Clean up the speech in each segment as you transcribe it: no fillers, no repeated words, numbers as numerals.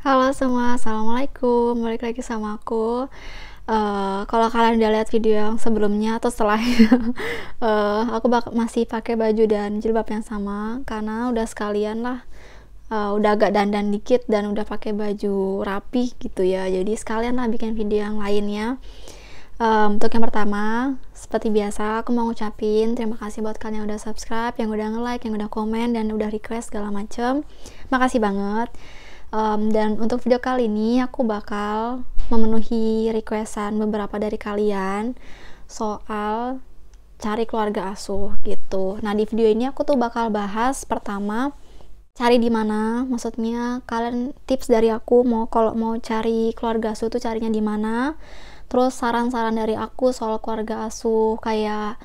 Halo semua, assalamualaikum. Balik lagi sama aku. Kalau kalian udah lihat video yang sebelumnya atau setelahnya, aku masih pakai baju dan jilbab yang sama karena udah sekalian lah, udah agak dandan dikit dan udah pakai baju rapi gitu ya. Jadi sekalian lah bikin video yang lainnya. Untuk yang pertama, seperti biasa, aku mau ngucapin terima kasih buat kalian yang udah subscribe, yang udah nge-like, yang udah komen, dan udah request segala macem. Makasih banget. Dan untuk video kali ini aku bakal memenuhi requestan beberapa dari kalian soal cari keluarga asuh gitu. Nah, di video ini aku tuh bakal bahas pertama cari di mana, maksudnya kalian tips dari aku kalau mau cari keluarga asuh tuh carinya di mana. Terus saran-saran dari aku soal keluarga asuh kayak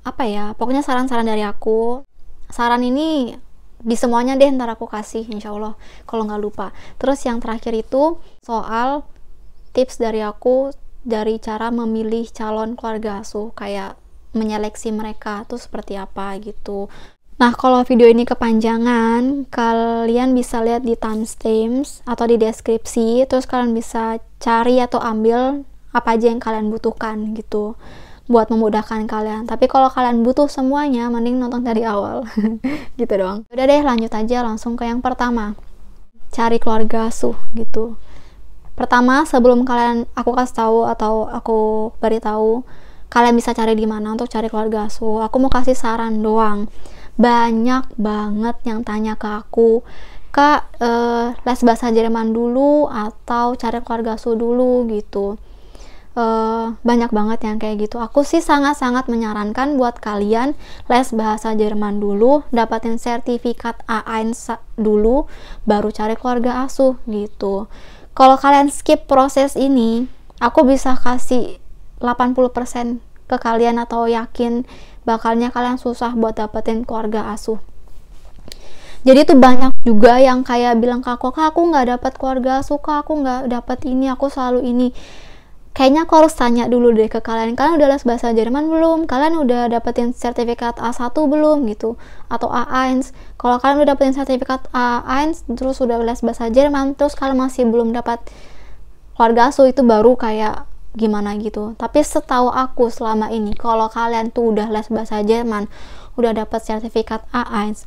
apa ya? Pokoknya saran-saran dari aku. Saran ini di semuanya deh ntar aku kasih insyaallah kalau nggak lupa. Terus yang terakhir itu soal tips dari aku dari cara memilih calon keluarga asuh, kayak menyeleksi mereka tuh seperti apa gitu. Nah, kalau video ini kepanjangan, kalian bisa lihat di timestamps atau di deskripsi, terus kalian bisa cari atau ambil apa aja yang kalian butuhkan gitu buat memudahkan kalian. Tapi kalau kalian butuh semuanya, mending nonton dari awal. Gitu doang. Udah deh, lanjut aja langsung ke yang pertama. Cari keluarga asuh gitu. Pertama, sebelum aku kasih tahu atau aku beritahu kalian bisa cari di mana untuk cari keluarga asuh, aku mau kasih saran doang. Banyak banget yang tanya ke aku, Kak, les bahasa Jerman dulu atau cari keluarga asuh dulu gitu. Banyak banget yang kayak gitu. Aku sih sangat-sangat menyarankan buat kalian les bahasa Jerman dulu, dapatin sertifikat A1 dulu, baru cari keluarga asuh gitu. Kalau kalian skip proses ini, aku bisa kasih 80% ke kalian atau yakin bakalnya kalian susah buat dapetin keluarga asuh. Jadi tuh banyak juga yang kayak bilang ke aku, Kak, aku nggak dapat keluarga asuh, Kak, aku nggak dapat ini, aku selalu ini. Kayaknya aku harus tanya dulu deh ke kalian udah les bahasa Jerman belum? Kalian udah dapetin sertifikat A1 belum gitu? Atau A1? Kalau kalian udah dapetin sertifikat A1 terus udah les bahasa Jerman, terus kalian masih belum dapat keluarga asuh, itu baru kayak gimana gitu. Tapi setahu aku selama ini, kalau kalian tuh udah les bahasa Jerman, udah dapat sertifikat A1,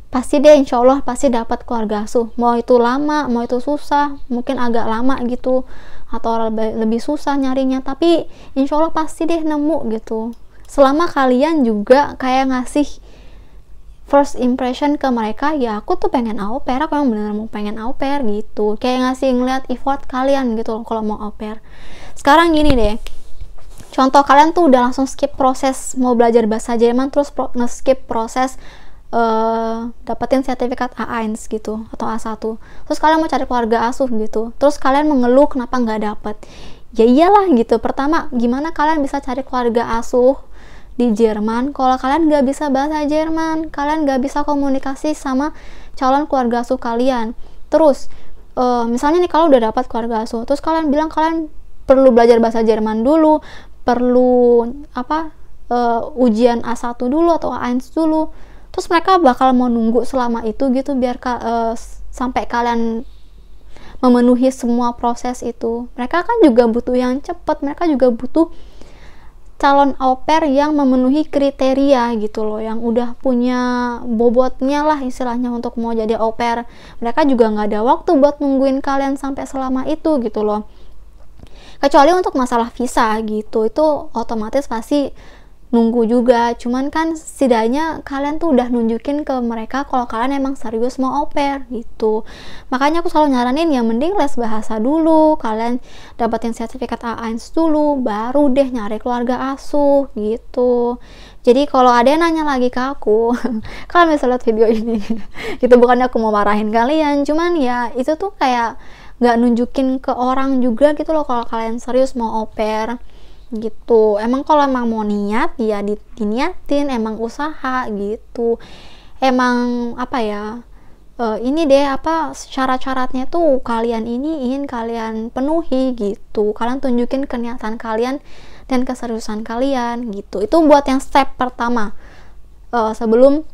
pasti deh insyaallah pasti dapat keluarga asuh. Mau itu lama, mau itu susah, mungkin agak lama gitu atau lebih susah nyarinya, tapi insyaallah pasti deh nemu gitu. Selama kalian juga kayak ngasih first impression ke mereka, ya aku tuh pengen au pair, aku yang bener mau pengen au pair gitu, kayak ngasih ngeliat effort kalian gitu loh kalau mau au pair. Sekarang gini deh, contoh kalian tuh udah langsung skip proses mau belajar bahasa Jerman, terus nge-skip proses dapetin sertifikat A1 gitu atau A1, terus kalian mau cari keluarga asuh gitu, terus kalian mengeluh kenapa nggak dapet. Ya iyalah gitu, pertama gimana kalian bisa cari keluarga asuh di Jerman kalau kalian nggak bisa bahasa Jerman, kalian nggak bisa komunikasi sama calon keluarga asuh kalian. Terus misalnya nih kalau udah dapat keluarga asuh, terus kalian bilang kalian perlu belajar bahasa Jerman dulu, perlu ujian A1 dulu atau A1 dulu, terus mereka bakal mau nunggu selama itu gitu biar sampai kalian memenuhi semua proses itu. Mereka kan juga butuh yang cepat, mereka juga butuh calon au pair yang memenuhi kriteria gitu loh, yang udah punya bobotnya lah istilahnya untuk mau jadi au pair. Mereka juga nggak ada waktu buat nungguin kalian sampai selama itu gitu loh. Kecuali untuk masalah visa gitu, itu otomatis pasti nunggu juga. Cuman kan setidaknya kalian tuh udah nunjukin ke mereka kalau kalian emang serius mau au pair gitu. Makanya aku selalu nyaranin ya mending les bahasa dulu, kalian dapetin sertifikat A1 dulu, baru deh nyari keluarga asuh gitu. Jadi kalau ada yang nanya lagi ke aku, kalian bisa lihat video ini. Gitu, bukannya aku mau marahin kalian, cuman ya itu tuh kayak nggak nunjukin ke orang juga gitu loh kalau kalian serius mau au pair gitu. Emang kalau emang mau niat ya diniatin, emang usaha gitu, emang apa ya, ini deh apa syarat-syaratnya tuh kalian iniin, kalian penuhi gitu, kalian tunjukin keniatan kalian dan keseriusan kalian gitu. Itu buat yang step pertama sebelum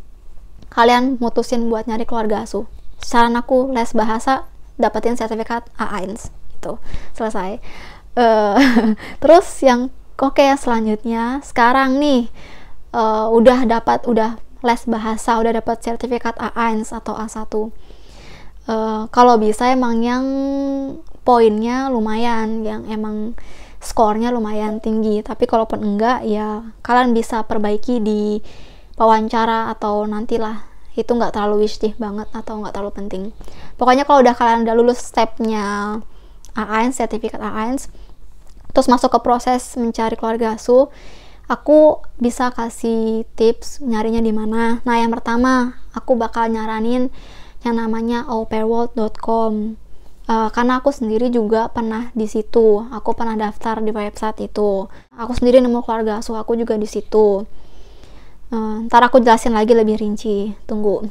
kalian mutusin buat nyari keluarga asuh. Saran aku les bahasa dapetin sertifikat A1 gitu. Selesai. Terus yang selanjutnya sekarang nih udah les bahasa, udah dapat sertifikat A1 atau A1. Kalau bisa emang yang poinnya lumayan, yang emang skornya lumayan tinggi, tapi kalaupun enggak ya kalian bisa perbaiki di wawancara atau nantilah, itu nggak terlalu wish banget atau nggak terlalu penting. Pokoknya kalau kalian udah lulus stepnya A1, sertifikat A1, terus masuk ke proses mencari keluarga asuh, aku bisa kasih tips nyarinya di mana. Nah, yang pertama aku bakal nyaranin yang namanya aupairworld.com. Karena aku sendiri juga pernah di situ. Aku pernah daftar di website itu. Aku sendiri nemu keluarga asuh aku juga di situ. Ntar aku jelasin lagi lebih rinci. Tunggu.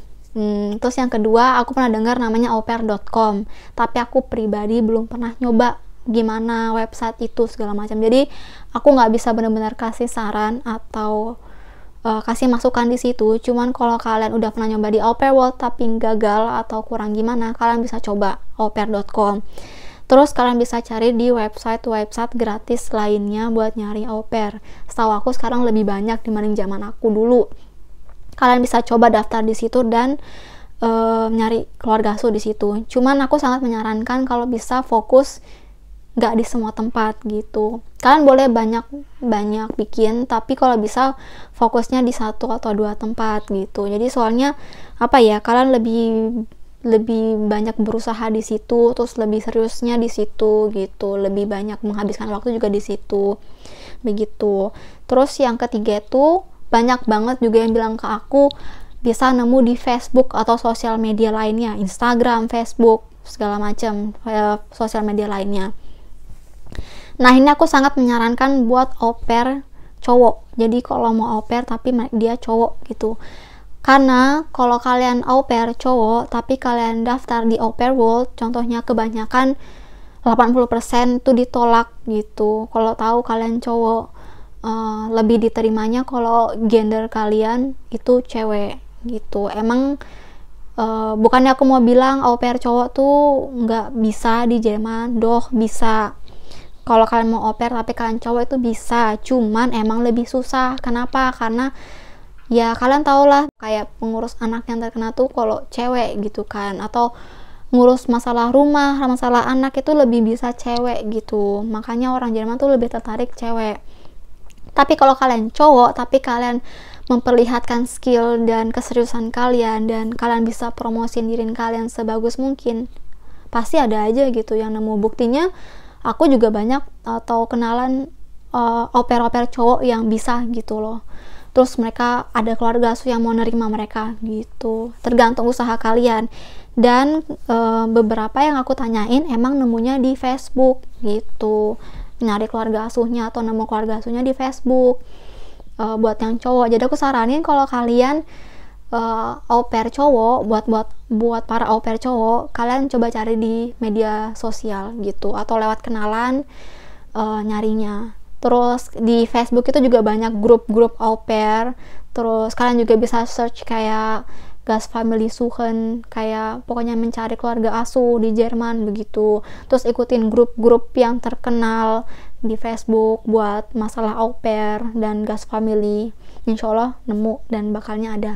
Terus yang kedua, aku pernah dengar namanya aupair.com, tapi aku pribadi belum pernah nyoba gimana website itu segala macam. Jadi aku nggak bisa benar-benar kasih saran atau kasih masukan di situ. Cuman kalau kalian udah pernah nyoba di aupairworld tapi gagal atau kurang gimana, kalian bisa coba aupair.com. Terus kalian bisa cari di website gratis lainnya buat nyari au pair. Setahu aku sekarang lebih banyak dibanding zaman aku dulu. Kalian bisa coba daftar di situ dan nyari keluarga asuh di situ. Cuman aku sangat menyarankan kalau bisa fokus nggak di semua tempat gitu. Kalian boleh banyak bikin, tapi kalau bisa fokusnya di 1 atau 2 tempat gitu. Jadi soalnya kalian lebih banyak berusaha di situ, terus lebih seriusnya di situ gitu, lebih banyak menghabiskan waktu juga di situ begitu. Terus yang ketiga itu banyak banget juga yang bilang ke aku bisa nemu di Facebook atau sosial media lainnya, Instagram, Facebook, segala macam sosial media lainnya. Nah, ini aku sangat menyarankan buat au pair cowok. Jadi kalau mau au pair tapi dia cowok gitu. Karena kalau kalian au pair cowok tapi kalian daftar di aupairworld, contohnya kebanyakan 80% itu ditolak gitu. Kalau tahu kalian cowok, lebih diterimanya kalau gender kalian itu cewek gitu. Emang bukannya aku mau bilang au pair cowok tuh nggak bisa di Jerman, bisa. Kalau kalian mau au pair tapi kalian cowok itu bisa, cuman emang lebih susah. Kenapa? Karena ya kalian tau lah, kayak pengurus anak yang terkena tuh kalau cewek gitu kan, atau ngurus masalah rumah, masalah anak itu lebih bisa cewek gitu. Makanya orang Jerman tuh lebih tertarik cewek. Tapi kalau kalian cowok tapi kalian memperlihatkan skill dan keseriusan kalian dan kalian bisa promosiin diri kalian sebagus mungkin, pasti ada aja gitu yang nemu. Buktinya aku juga banyak atau kenalan au pair cowok yang bisa gitu loh. Terus mereka ada keluarga asuh yang mau nerima mereka gitu. Tergantung usaha kalian. Dan beberapa yang aku tanyain emang nemunya di Facebook gitu. Nyari keluarga asuhnya atau nemu keluarga asuhnya di Facebook. Buat yang cowok. Jadi aku saranin kalau kalian au pair cowok, buat para au pair cowok, kalian coba cari di media sosial gitu atau lewat kenalan nyarinya. Terus di Facebook itu juga banyak grup-grup au pair. Terus kalian juga bisa search kayak Gastfamilie suchen, kayak pokoknya mencari keluarga asuh di Jerman begitu. Terus ikutin grup-grup yang terkenal di Facebook buat masalah au pair dan Gastfamilie. Insya Allah nemu dan bakalnya ada.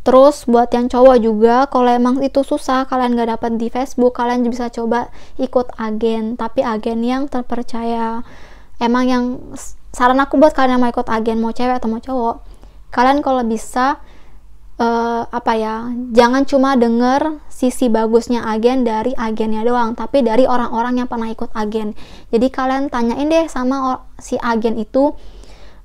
Terus buat yang cowok juga, kalau emang itu susah kalian gak dapat di Facebook, kalian bisa coba ikut agen, tapi agen yang terpercaya. Emang yang saran aku buat kalian yang mau ikut agen, mau cewek atau mau cowok, kalian kalau bisa jangan cuma denger sisi bagusnya agen dari agennya doang, tapi dari orang-orang yang pernah ikut agen. Jadi kalian tanyain deh sama si agen itu,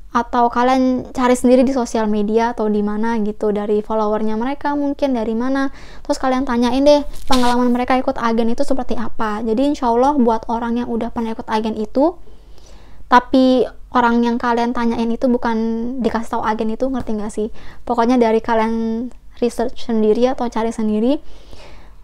atau kalian cari sendiri di sosial media atau di mana gitu, dari followernya mereka mungkin dari mana, terus kalian tanyain deh pengalaman mereka ikut agen itu seperti apa. Jadi insya Allah buat orang yang udah pernah ikut agen itu tapi orang yang kalian tanyain itu bukan dikasih tahu agen itu, ngerti gak sih? Pokoknya dari kalian research sendiri atau cari sendiri,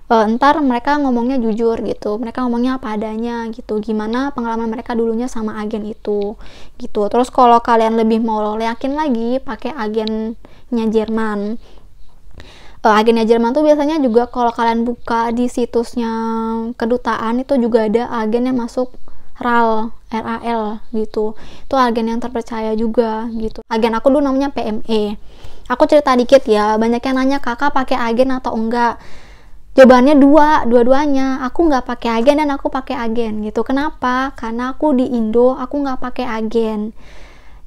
ntar mereka ngomongnya jujur gitu, mereka ngomongnya apa adanya gitu, gimana pengalaman mereka dulunya sama agen itu gitu. Terus kalau kalian lebih mau yakin lagi, pakai agennya Jerman. Agennya Jerman tuh biasanya juga kalau kalian buka di situsnya kedutaan itu juga ada agen yang masuk RAL gitu. Itu agen yang terpercaya juga gitu. Agen aku dulu namanya PME. Aku cerita dikit ya, banyak yang nanya kakak pakai agen atau enggak. Jawabannya dua-duanya. Aku nggak pakai agen dan aku pakai agen gitu. Kenapa? Karena aku di Indo aku nggak pakai agen.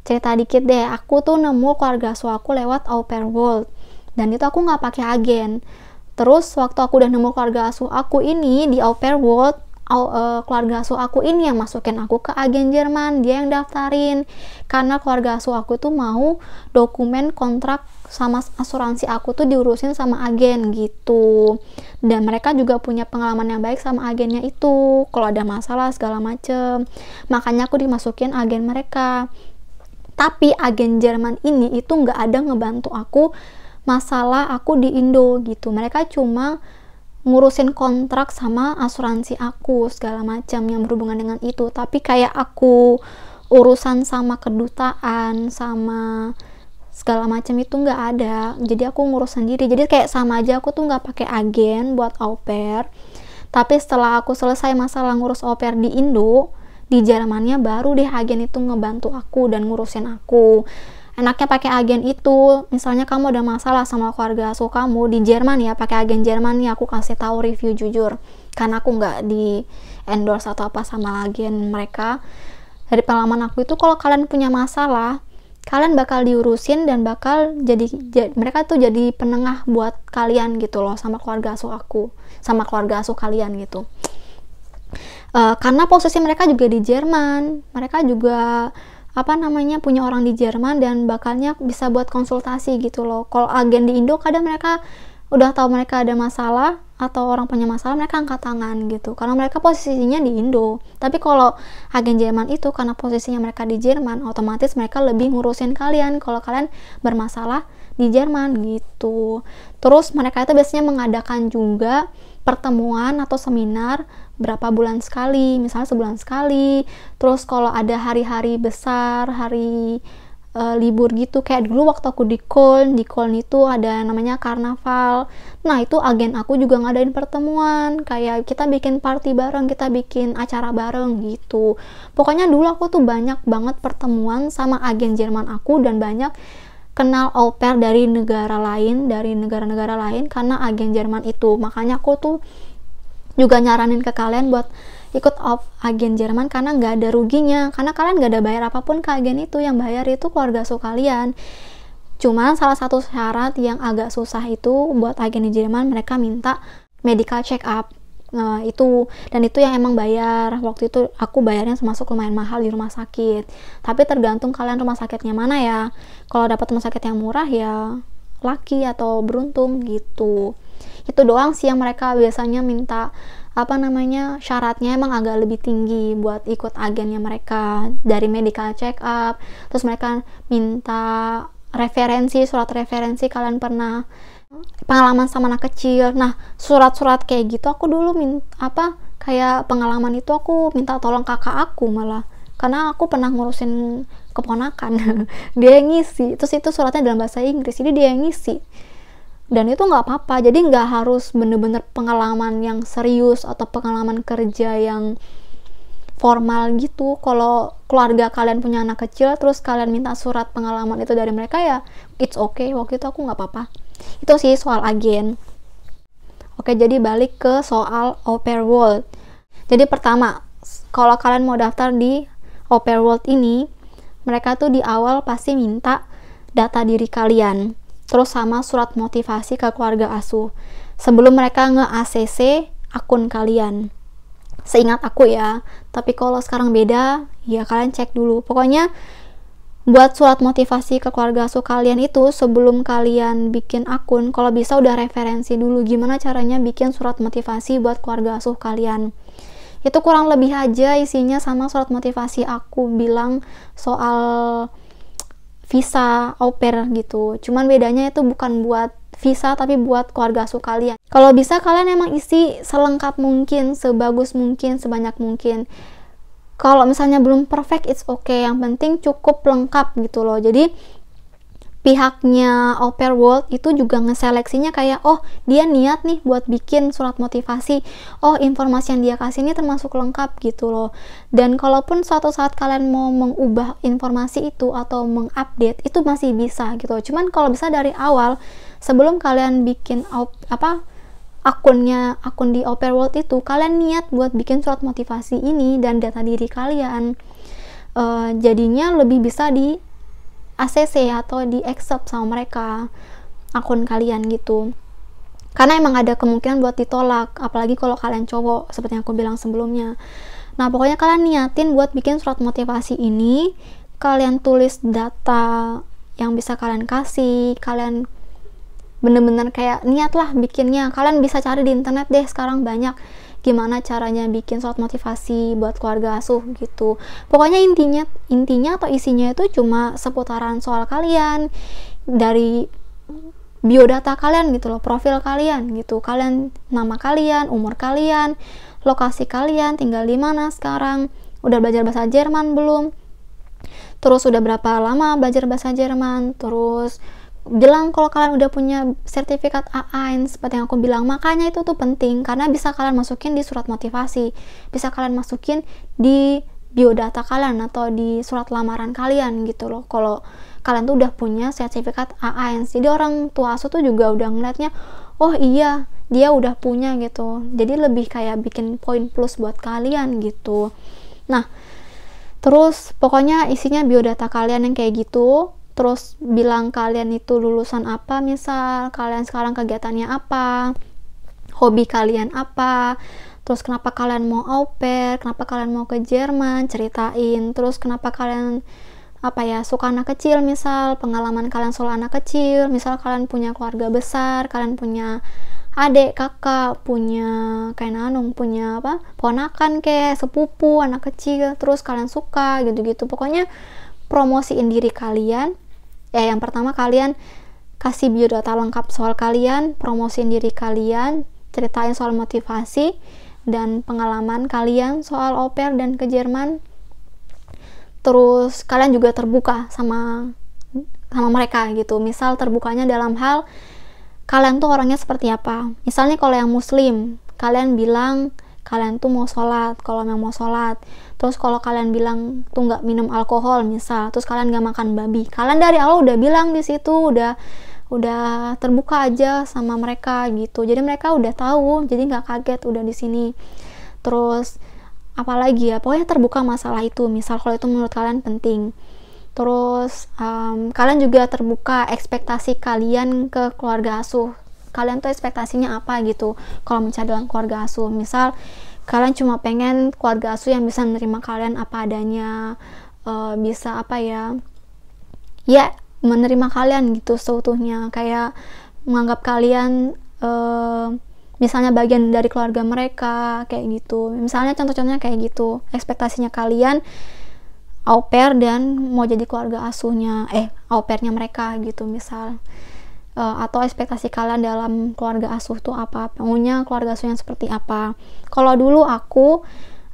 Cerita dikit deh, aku tuh nemu keluarga asuh aku lewat Au Pair World. Dan itu aku nggak pakai agen. Terus waktu aku udah nemu keluarga asuh aku ini di Au Pair World, keluarga asuh aku ini yang masukin aku ke agen Jerman, dia yang daftarin. Karena keluarga asuh aku tuh mau dokumen kontrak sama asuransi aku tuh diurusin sama agen gitu. Dan mereka juga punya pengalaman yang baik sama agennya itu. Kalau ada masalah segala macem, makanya aku dimasukin agen mereka. Tapi agen Jerman ini itu nggak ada ngebantu aku masalah aku di Indo gitu. Mereka cuma ngurusin kontrak sama asuransi aku segala macam yang berhubungan dengan itu. Tapi kayak aku urusan sama kedutaan sama segala macam itu nggak ada. Jadi aku ngurus sendiri. Jadi kayak sama aja aku tuh nggak pakai agen buat au pair. Tapi setelah aku selesai masalah ngurus au pair di Indo, di Jermannya baru deh agen itu ngebantu aku dan ngurusin aku. Enaknya pakai agen itu, misalnya kamu ada masalah sama keluarga asuh kamu di Jerman ya, pakai agen Jerman ya, aku kasih tahu review jujur. Karena aku nggak di endorse atau apa sama agen mereka. Dari pengalaman aku itu kalau kalian punya masalah, kalian bakal diurusin dan bakal jadi mereka tuh jadi penengah buat kalian gitu loh sama keluarga asuh aku, sama keluarga asuh kalian gitu. Karena posisi mereka juga di Jerman, mereka juga punya orang di Jerman dan bakalnya bisa buat konsultasi gitu loh. Kalau agen di Indo kadang mereka udah tahu mereka ada masalah atau orang punya masalah, mereka angkat tangan gitu karena mereka posisinya di Indo. Tapi kalau agen Jerman itu karena posisinya mereka di Jerman, otomatis mereka lebih ngurusin kalian kalau kalian bermasalah di Jerman gitu. Terus mereka itu biasanya mengadakan juga pertemuan atau seminar berapa bulan sekali, misalnya sebulan sekali. Terus kalau ada hari-hari besar, hari libur gitu, kayak dulu waktu aku di Köln itu ada namanya karnaval. Nah itu agen aku juga ngadain pertemuan, kayak kita bikin party bareng, kita bikin acara bareng gitu. Pokoknya dulu aku tuh banyak banget pertemuan sama agen Jerman aku dan banyak kenal au pair dari negara lain, dari negara-negara lain karena agen Jerman itu. Makanya aku tuh juga nyaranin ke kalian buat ikut agen Jerman karena nggak ada ruginya, karena kalian nggak ada bayar apapun ke agen itu, yang bayar itu keluarga asuh kalian. Cuman salah satu syarat yang agak susah itu buat agen di Jerman, mereka minta medical check up. Nah itu, dan itu yang emang bayar. Waktu itu aku bayarnya termasuk lumayan mahal di rumah sakit, tapi tergantung kalian rumah sakitnya mana ya. Kalau dapat rumah sakit yang murah ya lucky atau beruntung gitu. Itu doang sih yang mereka biasanya minta syaratnya emang agak lebih tinggi buat ikut agennya mereka, dari medical check up. Terus mereka minta referensi, surat referensi kalian pernah pengalaman sama anak kecil. Nah surat-surat kayak gitu aku dulu kayak pengalaman itu aku minta tolong kakak aku malah, karena aku pernah ngurusin keponakan dia yang ngisi. Terus itu suratnya dalam bahasa Inggris, jadi dia yang ngisi. Dan itu nggak apa-apa, jadi nggak harus bener-bener pengalaman yang serius atau pengalaman kerja yang formal gitu. Kalau keluarga kalian punya anak kecil terus kalian minta surat pengalaman itu dari mereka ya it's okay. Waktu itu aku nggak apa-apa. Itu sih soal agen. Oke, jadi balik ke soal Au Pair World. Jadi pertama, kalau kalian mau daftar di Au Pair World ini, mereka tuh di awal pasti minta data diri kalian, terus sama surat motivasi ke keluarga asuh sebelum mereka nge-ACC akun kalian. Seingat aku ya, tapi kalau sekarang beda, ya kalian cek dulu. Pokoknya buat surat motivasi ke keluarga asuh kalian itu sebelum kalian bikin akun, kalau bisa udah referensi dulu gimana caranya bikin surat motivasi buat keluarga asuh kalian. Itu kurang lebih aja isinya sama surat motivasi aku bilang soal visa au pair gitu. Cuman bedanya itu bukan buat visa tapi buat keluarga asuh kalian. Kalau bisa kalian emang isi selengkap mungkin, sebagus mungkin, sebanyak mungkin. Kalau misalnya belum perfect it's okay, yang penting cukup lengkap gitu loh. Jadi pihaknya Au Pair World itu juga ngeseleksinya kayak, oh dia niat nih buat bikin surat motivasi, oh informasi yang dia kasih ini termasuk lengkap gitu loh. Dan kalaupun suatu saat kalian mau mengubah informasi itu atau mengupdate, itu masih bisa gitu. Cuman kalau bisa dari awal, sebelum kalian bikin akun di Au Pair World itu, kalian niat buat bikin surat motivasi ini dan data diri kalian, jadinya lebih bisa di ACC atau di accept sama mereka akun kalian gitu, karena emang ada kemungkinan buat ditolak, apalagi kalau kalian cowok seperti yang aku bilang sebelumnya. Nah pokoknya kalian niatin buat bikin surat motivasi ini, kalian tulis data yang bisa kalian kasih, kalian bener-bener kayak niat lah bikinnya. Kalian bisa cari di internet deh, sekarang banyak gimana caranya bikin surat motivasi buat keluarga asuh gitu. Pokoknya intinya atau isinya itu cuma seputaran soal kalian, dari biodata kalian gitu loh, profil kalian gitu, kalian nama kalian, umur kalian, lokasi kalian, tinggal di mana sekarang, udah belajar bahasa Jerman belum, terus udah berapa lama belajar bahasa Jerman, terus bilang kalau kalian udah punya sertifikat A1 seperti yang aku bilang. Makanya itu tuh penting, karena bisa kalian masukin di surat motivasi, bisa kalian masukin di biodata kalian atau di surat lamaran kalian gitu loh, kalau kalian tuh udah punya sertifikat A1. Jadi orang tua asuh tuh juga udah ngeliatnya, oh iya dia udah punya gitu, jadi lebih kayak bikin poin plus buat kalian gitu. Nah terus pokoknya isinya biodata kalian yang kayak gitu, terus bilang kalian itu lulusan apa, misal kalian sekarang kegiatannya apa, hobi kalian apa, terus kenapa kalian mau au pair, kenapa kalian mau ke Jerman, ceritain, terus kenapa kalian suka anak kecil, misal pengalaman kalian soal anak kecil, misal kalian punya keluarga besar, kalian punya adik, kakak, punya punya ponakan kayak sepupu, anak kecil, terus kalian suka gitu-gitu. Pokoknya promosiin diri kalian. Yang pertama kalian kasih biodata lengkap soal kalian, promosiin diri kalian, ceritain soal motivasi dan pengalaman kalian soal au pair dan ke Jerman. Terus kalian juga terbuka sama mereka gitu. Misal terbukanya dalam hal kalian tuh orangnya seperti apa. Misalnya kalau yang muslim, kalian bilang kalian tuh mau sholat, kalau memang mau sholat. Terus kalau kalian bilang tuh nggak minum alkohol misal, terus kalian nggak makan babi, kalian dari awal udah bilang di situ, udah terbuka aja sama mereka gitu. Jadi mereka udah tahu, jadi nggak kaget udah di sini. Terus apalagi ya, pokoknya terbuka masalah itu. Misal kalau itu menurut kalian penting. Terus kalian juga terbuka ekspektasi kalian ke keluarga asuh. Kalian tuh ekspektasinya apa gitu kalau mencari dalam keluarga asuh. Misal kalian cuma pengen keluarga asuh yang bisa menerima kalian apa adanya, bisa menerima kalian gitu seutuhnya, kayak menganggap kalian misalnya bagian dari keluarga mereka kayak gitu. Misalnya contoh-contohnya kayak gitu, ekspektasinya kalian au pair dan mau jadi keluarga asuhnya au pairnya mereka gitu misal. Atau ekspektasi kalian dalam keluarga asuh tuh apa, maunya keluarga asuh yang seperti apa. Kalau dulu aku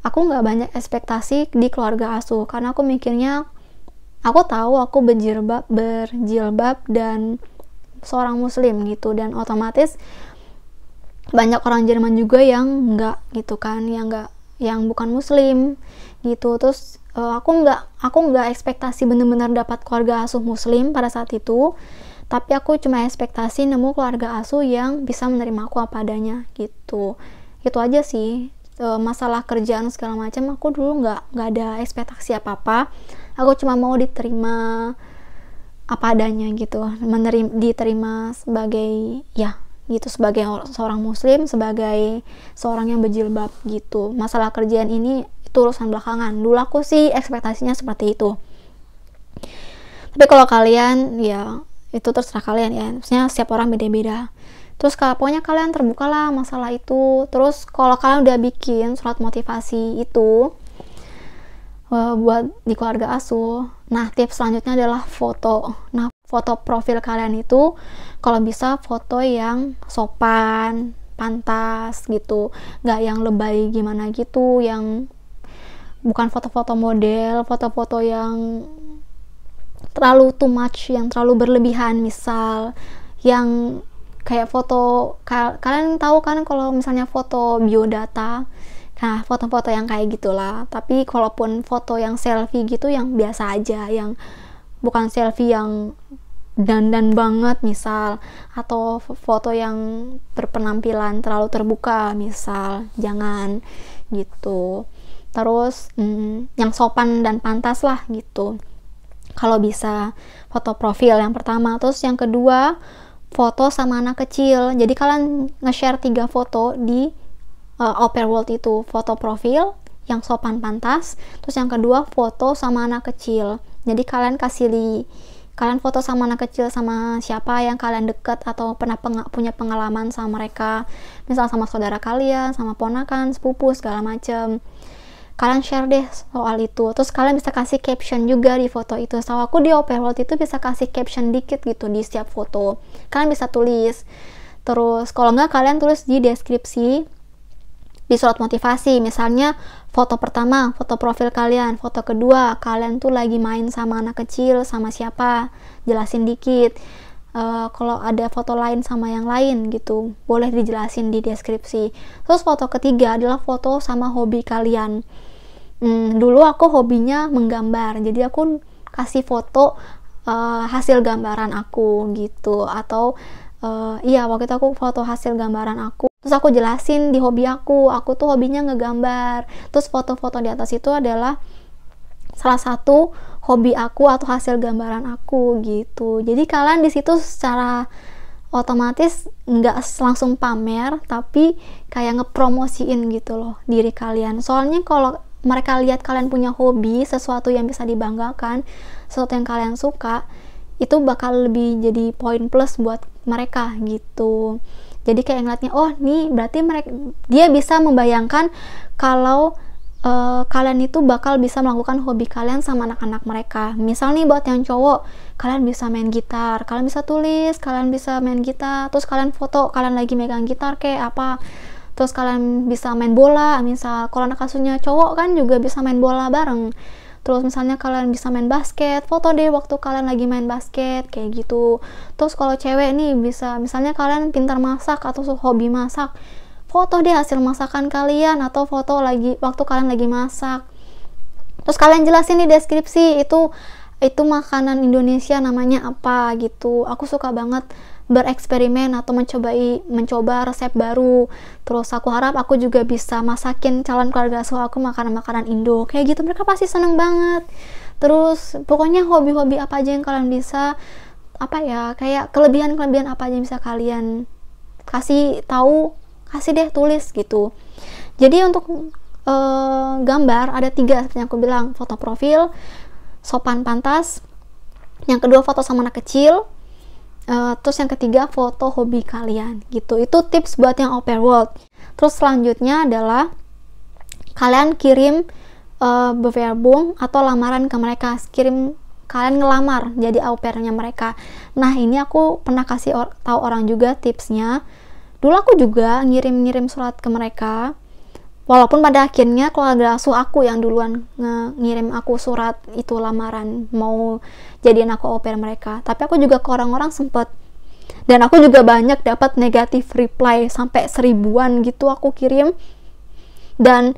nggak banyak ekspektasi di keluarga asuh, karena aku mikirnya, aku tahu aku berjilbab dan seorang muslim gitu, dan otomatis banyak orang Jerman juga yang nggak gitu kan, yang bukan muslim gitu. Terus aku nggak ekspektasi bener-bener dapat keluarga asuh muslim pada saat itu, tapi aku cuma ekspektasi nemu keluarga asuh yang bisa menerima aku apa adanya gitu. Itu aja sih. Masalah kerjaan segala macam aku dulu nggak ada ekspektasi apa-apa. Aku cuma mau diterima apa adanya gitu, diterima sebagai sebagai seorang muslim, sebagai seorang yang berjilbab gitu. Masalah kerjaan ini itu urusan belakangan. Dulu aku sih ekspektasinya seperti itu. Tapi kalau kalian itu terserah kalian ya, maksudnya setiap orang beda-beda. Terus pokoknya kalian terbuka lah masalah itu. Terus kalau kalian udah bikin surat motivasi itu buat di keluarga asuh, nah tips selanjutnya adalah foto. Nah foto profil kalian itu kalau bisa foto yang sopan, pantas gitu, nggak yang lebay gimana gitu, yang bukan foto-foto model, foto-foto yang terlalu too much, yang terlalu berlebihan. Misal yang kayak foto, kalian tahu kan kalau misalnya foto biodata, nah foto-foto yang kayak gitulah. Tapi kalaupun foto yang selfie gitu yang biasa aja, yang bukan selfie yang dandan banget misal, atau foto yang berpenampilan terlalu terbuka misal, jangan gitu. Terus yang sopan dan pantas lah gitu kalau bisa. Foto profil yang pertama. Terus yang kedua, foto sama anak kecil. Jadi kalian nge-share 3 foto di au pair world itu. Foto profil yang sopan pantas, terus yang kedua foto sama anak kecil. Jadi kalian kalian foto sama anak kecil, sama siapa yang kalian deket atau pernah punya pengalaman sama mereka, misal sama saudara kalian, sama ponakan, sepupu, segala macem. Kalian share deh soal itu. Terus kalian bisa kasih caption juga di foto itu. Setahu aku di au pair world itu bisa kasih caption dikit gitu di setiap foto. Kalian bisa tulis. Terus kalau nggak, kalian tulis di deskripsi, di surat motivasi. Misalnya foto pertama, foto profil kalian. Foto kedua, kalian tuh lagi main sama anak kecil, sama siapa, jelasin dikit. Kalau ada foto lain sama yang lain gitu, boleh dijelasin di deskripsi. Terus foto ketiga adalah foto sama hobi kalian. Dulu aku hobinya menggambar, jadi aku kasih foto hasil gambaran aku gitu. Atau iya, waktu itu aku foto hasil gambaran aku, terus aku jelasin di hobi aku tuh hobinya ngegambar. Terus foto-foto di atas itu adalah salah satu hobi aku atau hasil gambaran aku gitu. Jadi kalian di situ secara otomatis nggak langsung pamer, tapi kayak ngepromosiin gitu loh diri kalian. Soalnya kalau mereka lihat kalian punya hobi, sesuatu yang bisa dibanggakan, sesuatu yang kalian suka, itu bakal lebih jadi poin plus buat mereka gitu. Jadi kayak ngeliatnya, oh nih berarti dia bisa membayangkan kalau kalian itu bakal bisa melakukan hobi kalian sama anak-anak mereka. Misal nih buat yang cowok, kalian bisa main gitar, kalian bisa tulis, kalian bisa main gitar, terus kalian foto kalian lagi megang gitar kayak apa. Terus kalian bisa main bola, misal kalau anak asuhnya cowok kan juga bisa main bola bareng. Terus misalnya kalian bisa main basket, foto deh waktu kalian lagi main basket kayak gitu. Terus kalau cewek nih bisa, misalnya kalian pintar masak atau hobi masak, foto deh hasil masakan kalian atau foto lagi waktu kalian lagi masak. Terus kalian jelasin di deskripsi itu makanan Indonesia namanya apa gitu. Aku suka banget bereksperimen atau mencoba resep baru. Terus aku harap aku juga bisa masakin calon keluarga asuh aku makanan-makanan Indo. Kayak gitu mereka pasti seneng banget. Terus pokoknya hobi-hobi apa aja yang kalian bisa, kayak kelebihan-kelebihan apa aja yang bisa kalian kasih tahu, kasih deh, tulis gitu. Jadi untuk gambar ada 3 seperti yang aku bilang. Foto profil, sopan pantas, yang kedua foto sama anak kecil, terus yang ketiga foto hobi kalian gitu. Itu tips buat yang au pair world. Terus selanjutnya adalah kalian kirim bewerbung atau lamaran ke mereka. Kalian ngelamar jadi au pairnya mereka. Nah ini aku pernah kasih tahu orang juga tipsnya. Dulu aku juga ngirim surat ke mereka, walaupun pada akhirnya keluarga asuh aku yang duluan ngirim aku surat itu lamaran mau jadiin aku au pair mereka. Tapi aku juga ke orang-orang sempet, dan aku juga banyak dapat negatif reply sampai 1000-an gitu aku kirim, dan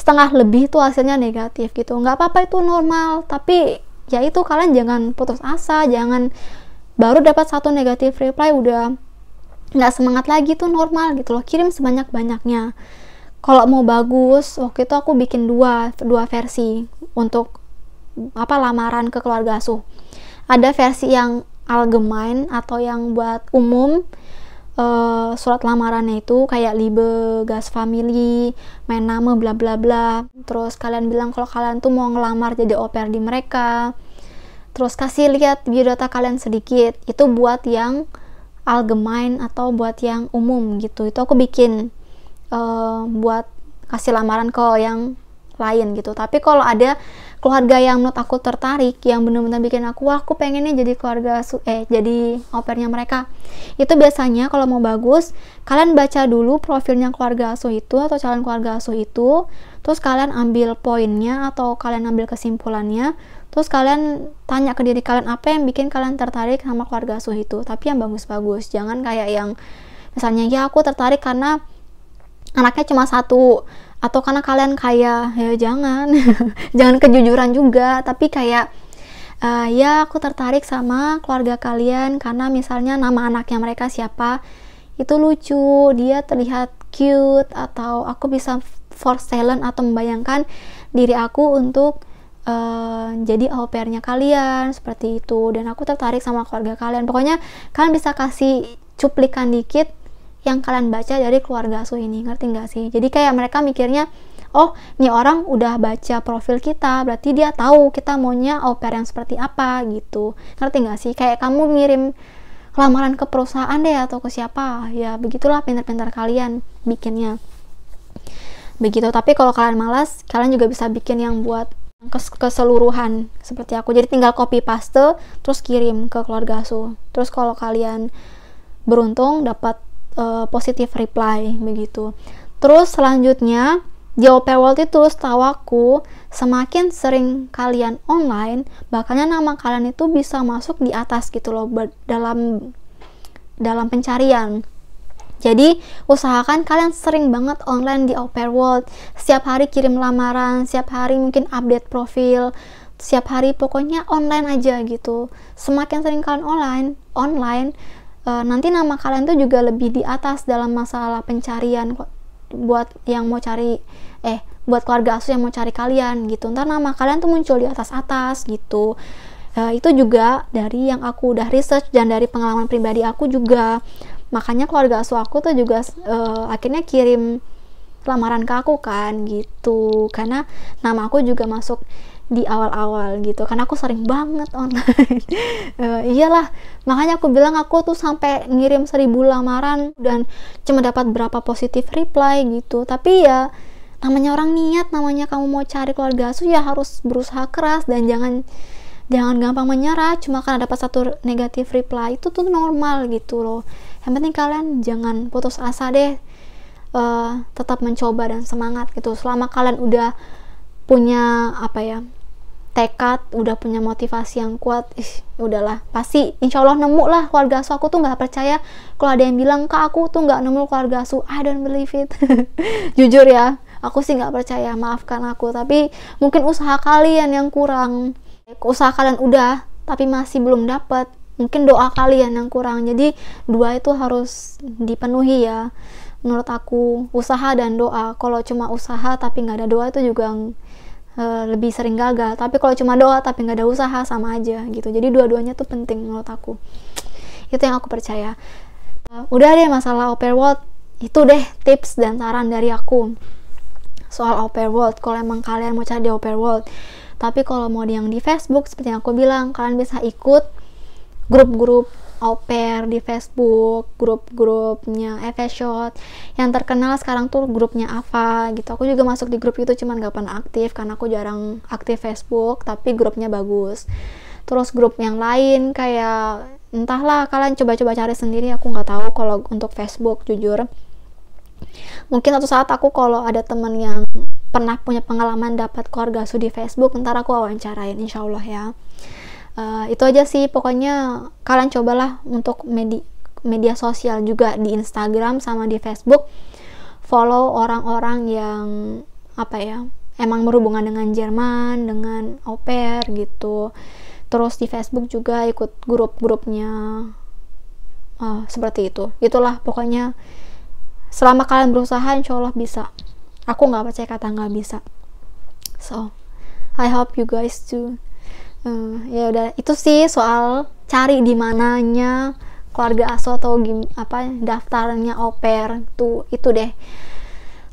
setengah lebih tuh hasilnya negatif gitu. Nggak apa-apa, itu normal, tapi ya itu kalian jangan putus asa, jangan baru dapat 1 negatif reply udah nggak semangat lagi, tuh normal gitu loh. Kirim sebanyak-banyaknya. Kalau mau bagus, waktu itu aku bikin dua versi untuk lamaran ke keluarga asuh. Ada versi yang allgemein atau yang buat umum, surat lamarannya itu kayak Liebe, Gastfamilie, mein Name, bla bla bla. Terus kalian bilang kalau kalian tuh mau ngelamar jadi au pair di mereka. Terus kasih lihat biodata kalian sedikit. Itu buat yang allgemein atau buat yang umum gitu. Itu aku bikin buat kasih lamaran ke yang lain gitu. Tapi kalau ada keluarga yang menurut aku tertarik, yang benar-benar bikin aku pengennya jadi jadi au pairnya mereka, itu biasanya kalau mau bagus, kalian baca dulu profilnya keluarga asuh itu atau calon keluarga asuh itu, terus kalian ambil poinnya atau kalian ambil kesimpulannya, Terus kalian tanya ke diri kalian apa yang bikin kalian tertarik sama keluarga asuh itu, tapi yang bagus-bagus, jangan kayak yang misalnya ya aku tertarik karena anaknya cuma satu, atau karena kalian kaya, ya jangan. Jangan kejujuran juga, tapi kayak ya aku tertarik sama keluarga kalian karena misalnya nama anaknya mereka siapa, itu lucu, dia terlihat cute, atau aku bisa force talent atau membayangkan diri aku untuk jadi au pairnya kalian, seperti itu. Dan aku tertarik sama keluarga kalian. Pokoknya kalian bisa kasih cuplikan dikit yang kalian baca dari keluarga asuh ini, ngerti nggak sih? Jadi kayak mereka mikirnya, oh nih orang udah baca profil kita, berarti dia tahu kita maunya au pair yang seperti apa gitu, ngerti nggak sih? Kayak kamu ngirim lamaran ke perusahaan deh atau ke siapa, ya begitulah pintar-pintar kalian bikinnya begitu. Tapi kalau kalian malas, kalian juga bisa bikin yang buat keseluruhan seperti aku, jadi tinggal copy paste terus kirim ke keluarga asuh. Terus kalau kalian beruntung dapat positive reply begitu. Terus selanjutnya di au pair world itu setahu aku semakin sering kalian online, bahkan nama kalian itu bisa masuk di atas gitu loh dalam pencarian. Jadi usahakan kalian sering banget online di au pair world, setiap hari kirim lamaran, setiap hari mungkin update profil, setiap hari pokoknya online aja gitu. Semakin sering kalian online nanti nama kalian tuh juga lebih di atas dalam masalah pencarian buat yang mau cari buat keluarga asuh yang mau cari kalian gitu. Ntar nama kalian tuh muncul di atas gitu. Itu juga dari yang aku udah research dan dari pengalaman pribadi aku juga. Makanya keluarga asuh aku tuh juga akhirnya kirim lamaran ke aku kan gitu, karena nama aku juga masuk di awal-awal gitu, karena aku sering banget online. Iyalah, makanya aku bilang aku tuh sampai ngirim 1000 lamaran dan cuma dapat berapa positif reply gitu. Tapi ya namanya orang niat, namanya kamu mau cari keluarga asuh ya harus berusaha keras, dan jangan gampang menyerah cuma karena dapat satu negatif reply. Itu tuh normal gitu loh. Yang penting kalian jangan putus asa deh, tetap mencoba dan semangat gitu. Selama kalian udah punya tekad, udah punya motivasi yang kuat, udahlah pasti insya Allah nemu lah keluarga asuh. Aku tuh nggak percaya kalau ada yang bilang kak aku tuh nggak nemu keluarga asuh. I don't believe it. Jujur ya, aku sih nggak percaya, maafkan aku. Tapi mungkin usaha kalian yang kurang, usaha kalian udah tapi masih belum dapat, mungkin doa kalian yang kurang. Jadi dua itu harus dipenuhi ya menurut aku, usaha dan doa. Kalau cuma usaha tapi nggak ada doa itu juga lebih sering gagal. Tapi kalau cuma doa tapi nggak ada usaha sama aja gitu. Jadi dua-duanya tuh penting menurut aku. Itu yang aku percaya. Udah deh masalah au pair world itu deh tips dan saran dari aku soal au pair world. Kalau emang kalian mau cari di au pair world. Tapi kalau mau yang di Facebook seperti yang aku bilang, kalian bisa ikut grup-grup au pair di Facebook, grup-grupnya Efeshot. Yang terkenal sekarang tuh grupnya Ava gitu. Aku juga masuk di grup itu, cuman gak pernah aktif karena aku jarang aktif Facebook, tapi grupnya bagus. Terus grup yang lain kayak entahlah, kalian coba-coba cari sendiri, aku nggak tahu kalau untuk Facebook jujur. Mungkin suatu saat aku kalau ada temen yang pernah punya pengalaman dapat keluarga asuh di Facebook, ntar aku wawancarain insyaallah ya. Itu aja sih, pokoknya kalian cobalah untuk media sosial juga di Instagram sama di Facebook, follow orang-orang yang emang berhubungan dengan Jerman, dengan au pair gitu. Terus di Facebook juga ikut grup-grupnya seperti itu. Itulah pokoknya, selama kalian berusaha insyaallah bisa. Aku nggak percaya kata nggak bisa. So I hope you guys too. Ya udah, itu sih soal cari di mananya keluarga asuh atau daftarnya au pair tuh, itu deh.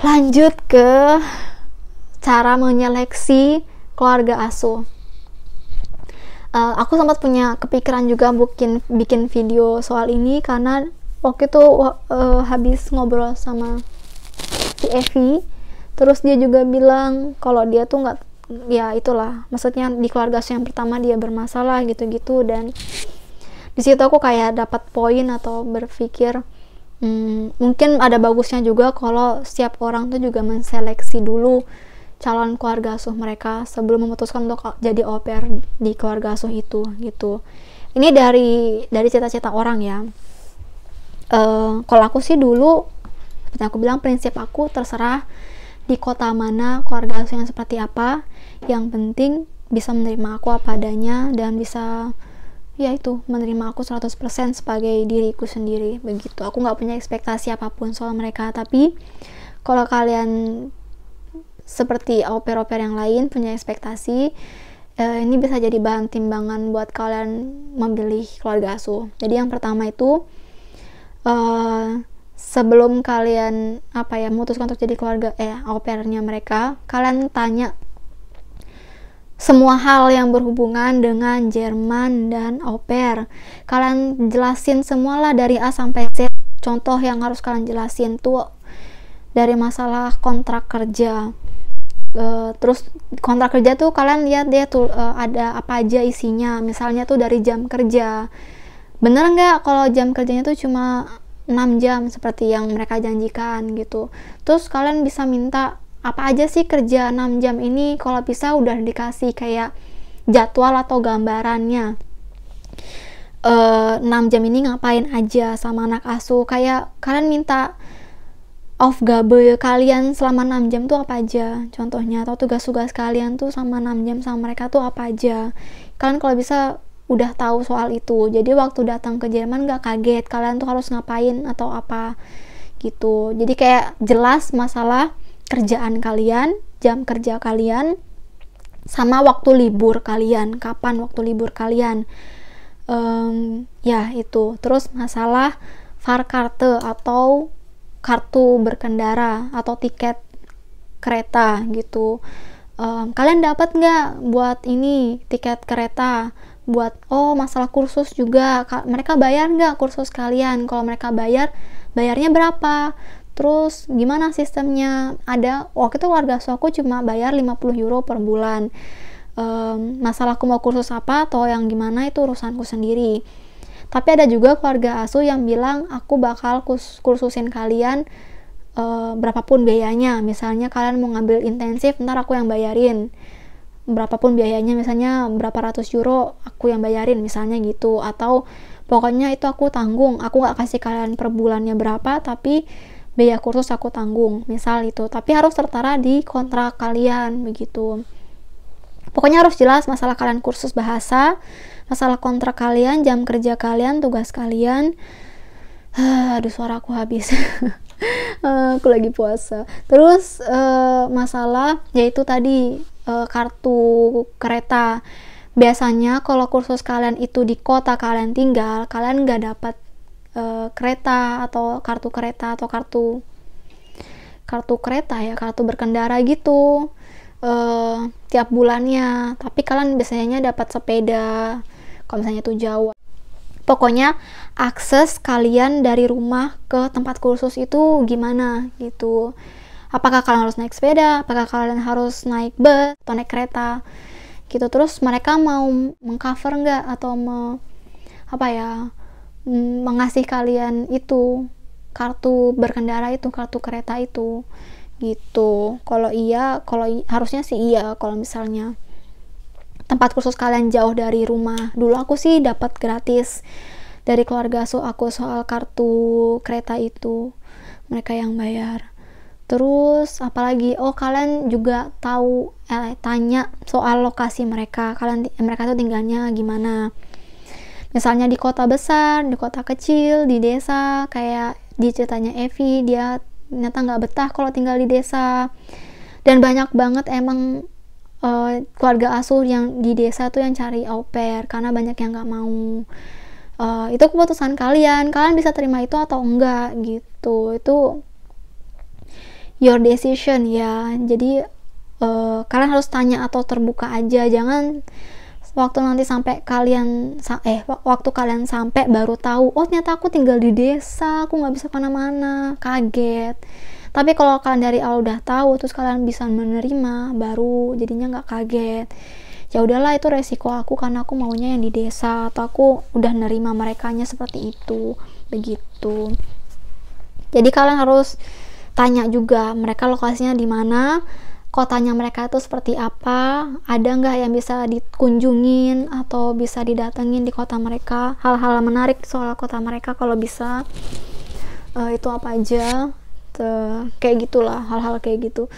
Lanjut ke cara menyeleksi keluarga asuh. Aku sempat punya kepikiran juga bikin video soal ini karena waktu itu habis ngobrol sama si Evi, terus dia juga bilang kalau dia tuh nggak, ya itulah maksudnya di keluarga asuh yang pertama dia bermasalah gitu-gitu. Dan di situ aku kayak dapat poin atau berpikir mungkin ada bagusnya juga kalau setiap orang tuh juga menseleksi dulu calon keluarga asuh mereka sebelum memutuskan untuk jadi au pair di keluarga asuh itu gitu. Ini dari cita-cita orang ya. Kalau aku sih dulu, seperti aku bilang, prinsip aku terserah di kota mana, keluarga asuh yang seperti apa, yang penting bisa menerima aku apa adanya dan bisa ya itu menerima aku 100% sebagai diriku sendiri begitu. Aku nggak punya ekspektasi apapun soal mereka. Tapi kalau kalian seperti au pair yang lain punya ekspektasi, ini bisa jadi bahan timbangan buat kalian memilih keluarga asuh. Jadi yang pertama itu, sebelum kalian memutuskan untuk jadi keluarga au pairnya mereka, kalian tanya semua hal yang berhubungan dengan Jerman dan au pair. Kalian jelasin semualah dari A sampai Z. Contoh yang harus kalian jelasin tuh dari masalah kontrak kerja. Terus kontrak kerja tuh kalian lihat dia tuh ada apa aja isinya. Misalnya tuh dari jam kerja. Bener nggak kalau jam kerjanya tuh cuma 6 jam seperti yang mereka janjikan gitu. Terus kalian bisa minta apa aja sih kerja 6 jam ini, kalau bisa udah dikasih kayak jadwal atau gambarannya. 6 jam ini ngapain aja sama anak asuh, kayak kalian minta Aufgabe kalian selama 6 jam tuh apa aja contohnya, atau tugas-tugas kalian tuh sama 6 jam sama mereka tuh apa aja. Kalian kalau bisa udah tahu soal itu, jadi waktu datang ke Jerman gak kaget kalian tuh harus ngapain atau apa gitu. Jadi kayak jelas masalah kerjaan kalian, jam kerja kalian, sama waktu libur kalian, kapan waktu libur kalian. Ya itu. Terus masalah Fahrkarte atau kartu berkendara atau tiket kereta gitu. Kalian dapat nggak buat ini tiket kereta? Buat masalah kursus juga, mereka bayar nggak kursus kalian? Kalau mereka bayarnya berapa? Terus gimana sistemnya? Ada waktu itu keluarga aku cuma bayar 50 euro per bulan. Masalah aku mau kursus apa atau yang gimana itu urusanku sendiri. Tapi ada juga keluarga asuh yang bilang aku bakal kursusin kalian berapapun biayanya. Misalnya kalian mau ngambil intensif, ntar aku yang bayarin berapapun biayanya, misalnya berapa ratus euro aku yang bayarin misalnya gitu. Atau pokoknya itu aku tanggung, aku gak kasih kalian per bulannya berapa, tapi biaya kursus aku tanggung, misal itu. Tapi harus tertera di kontrak kalian begitu. Pokoknya harus jelas masalah kalian kursus bahasa, masalah kontrak kalian, jam kerja kalian, tugas kalian. Aduh, suara aku habis. Aku lagi puasa. Terus masalah yaitu tadi kartu kereta. Biasanya kalau kursus kalian itu di kota kalian tinggal, kalian nggak dapat kereta atau kartu kereta atau kartu kereta ya, kartu berkendara gitu tiap bulannya. Tapi kalian biasanya dapat sepeda kalau misalnya itu jauh. Pokoknya akses kalian dari rumah ke tempat kursus itu gimana gitu. Apakah kalian harus naik sepeda, apakah kalian harus naik bus atau naik kereta gitu. Terus mereka mau mengcover nggak atau mengasih kalian itu kartu berkendara itu, kartu kereta itu gitu. Kalau harusnya sih iya. Kalau misalnya tempat kursus kalian jauh dari rumah, dulu aku sih dapat gratis dari keluarga asuh aku soal kartu kereta itu, mereka yang bayar. Terus apalagi, kalian juga tahu tanya soal lokasi mereka tuh tinggalnya gimana. Misalnya di kota besar, di kota kecil, di desa, kayak di ceritanya Evi, dia ternyata nggak betah kalau tinggal di desa. Dan banyak banget emang keluarga asuh yang di desa tuh yang cari au pair karena banyak yang nggak mau. Itu keputusan kalian bisa terima itu atau enggak gitu. Itu your decision ya. Jadi kalian harus tanya atau terbuka aja. Jangan waktu nanti sampai waktu kalian sampai baru tahu, ternyata aku tinggal di desa, aku nggak bisa kemana-mana, kaget. Tapi kalau kalian dari awal udah tahu, terus kalian bisa menerima, baru jadinya nggak kaget. Ya udahlah, itu resiko aku karena aku maunya yang di desa, atau aku udah nerima merekanya seperti itu, begitu. Jadi kalian harus tanya juga mereka lokasinya di mana, kotanya mereka itu seperti apa, ada nggak yang bisa dikunjungin atau bisa didatengin di kota mereka, hal-hal menarik soal kota mereka kalau bisa, itu apa aja, kayak gitulah, hal-hal kayak gitu.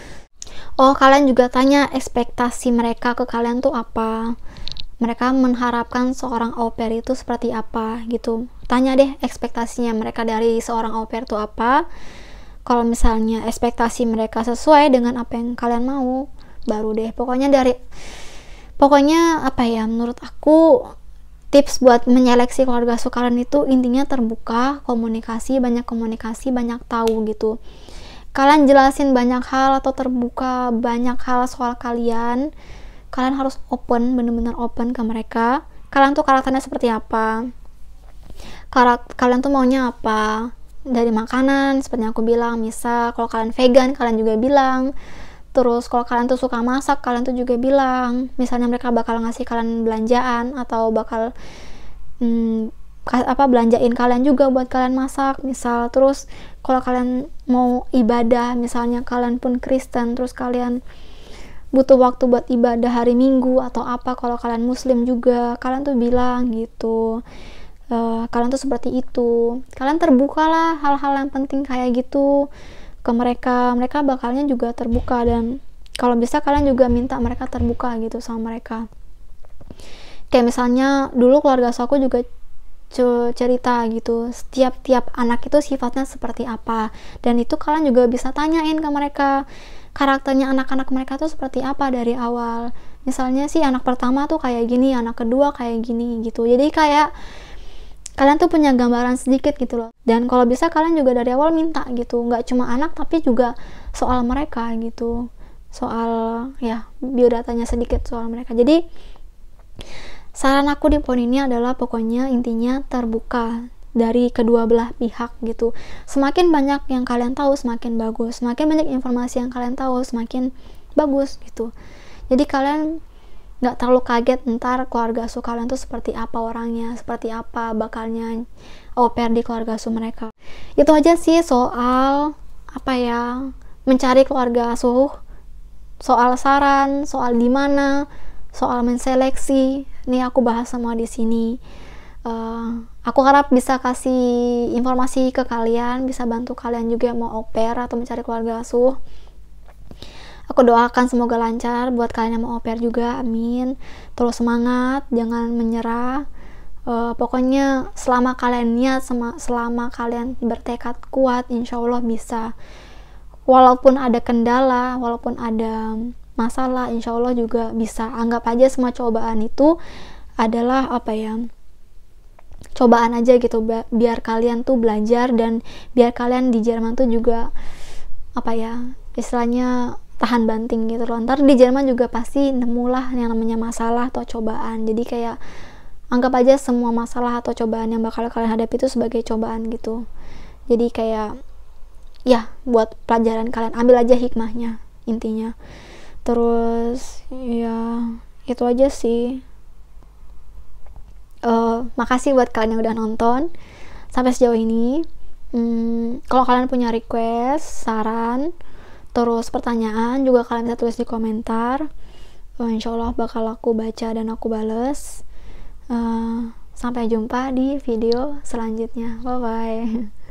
Oh, kalian juga tanya ekspektasi mereka ke kalian tuh apa, mereka mengharapkan seorang au pair itu seperti apa gitu. Tanya deh ekspektasinya mereka dari seorang au pair tuh apa. Kalau misalnya ekspektasi mereka sesuai dengan apa yang kalian mau, baru deh. Pokoknya apa ya, menurut aku tips buat menyeleksi keluarga asuh kalian itu intinya terbuka, komunikasi, banyak tahu gitu. Kalian jelasin banyak hal atau terbuka banyak hal soal kalian harus open, bener-bener open ke mereka. Kalian tuh karakternya seperti apa, kalian tuh maunya apa dari makanan, seperti yang aku bilang. Misal kalau kalian vegan, kalian juga bilang. Terus kalau kalian tuh suka masak, kalian tuh juga bilang. Misalnya mereka bakal ngasih kalian belanjaan atau bakal belanjain kalian juga buat kalian masak misal. Terus kalau kalian mau ibadah, misalnya kalian pun Kristen, terus kalian butuh waktu buat ibadah hari Minggu atau apa, kalau kalian Muslim juga, kalian tuh bilang gitu. Kalian tuh seperti itu, kalian terbuka lah hal-hal yang penting kayak gitu ke mereka bakalnya juga terbuka. Dan kalau bisa kalian juga minta mereka terbuka gitu sama mereka. Kayak misalnya dulu keluarga aku juga cerita gitu, tiap anak itu sifatnya seperti apa, dan itu kalian juga bisa tanyain ke mereka karakternya anak-anak mereka tuh seperti apa dari awal. Misalnya sih anak pertama tuh kayak gini, anak kedua kayak gini gitu. Jadi kayak kalian tuh punya gambaran sedikit gitu loh. Dan kalau bisa kalian juga dari awal minta gitu, nggak cuma anak tapi juga soal mereka gitu, soal ya biodatanya sedikit soal mereka. Jadi saran aku di poin ini adalah pokoknya intinya terbuka dari kedua belah pihak gitu. Semakin banyak yang kalian tahu semakin bagus, semakin banyak informasi yang kalian tahu semakin bagus gitu. Jadi kalian nggak terlalu kaget ntar keluarga asuh kalian tuh seperti apa orangnya, seperti apa bakalnya au pair di keluarga asuh mereka. Itu aja sih soal apa ya, mencari keluarga asuh, soal saran, soal gimana, soal menseleksi. Nih aku bahas semua di sini. Aku harap bisa kasih informasi ke kalian, bisa bantu kalian juga yang mau au pair atau mencari keluarga asuh. Aku doakan semoga lancar buat kalian yang mau au pair juga, amin. Terus semangat, jangan menyerah. Pokoknya selama kalian niat, selama kalian bertekad kuat, insya Allah bisa. Walaupun ada kendala, walaupun ada masalah, insya Allah juga bisa. Anggap aja semua cobaan itu adalah apa ya, cobaan aja gitu, biar kalian tuh belajar, dan biar kalian di Jerman tuh juga apa ya, istilahnya tahan banting gitu loh. Ntar di Jerman juga pasti nemulah yang namanya masalah atau cobaan. Jadi kayak anggap aja semua masalah atau cobaan yang bakal kalian hadapi itu sebagai cobaan gitu. Jadi kayak ya buat pelajaran kalian, ambil aja hikmahnya intinya. Terus ya itu aja sih. Makasih buat kalian yang udah nonton sampai sejauh ini. Kalau kalian punya request, saran, terus pertanyaan juga kalian bisa tulis di komentar. Insya Allah bakal aku baca dan aku bales. Sampai jumpa di video selanjutnya. Bye bye.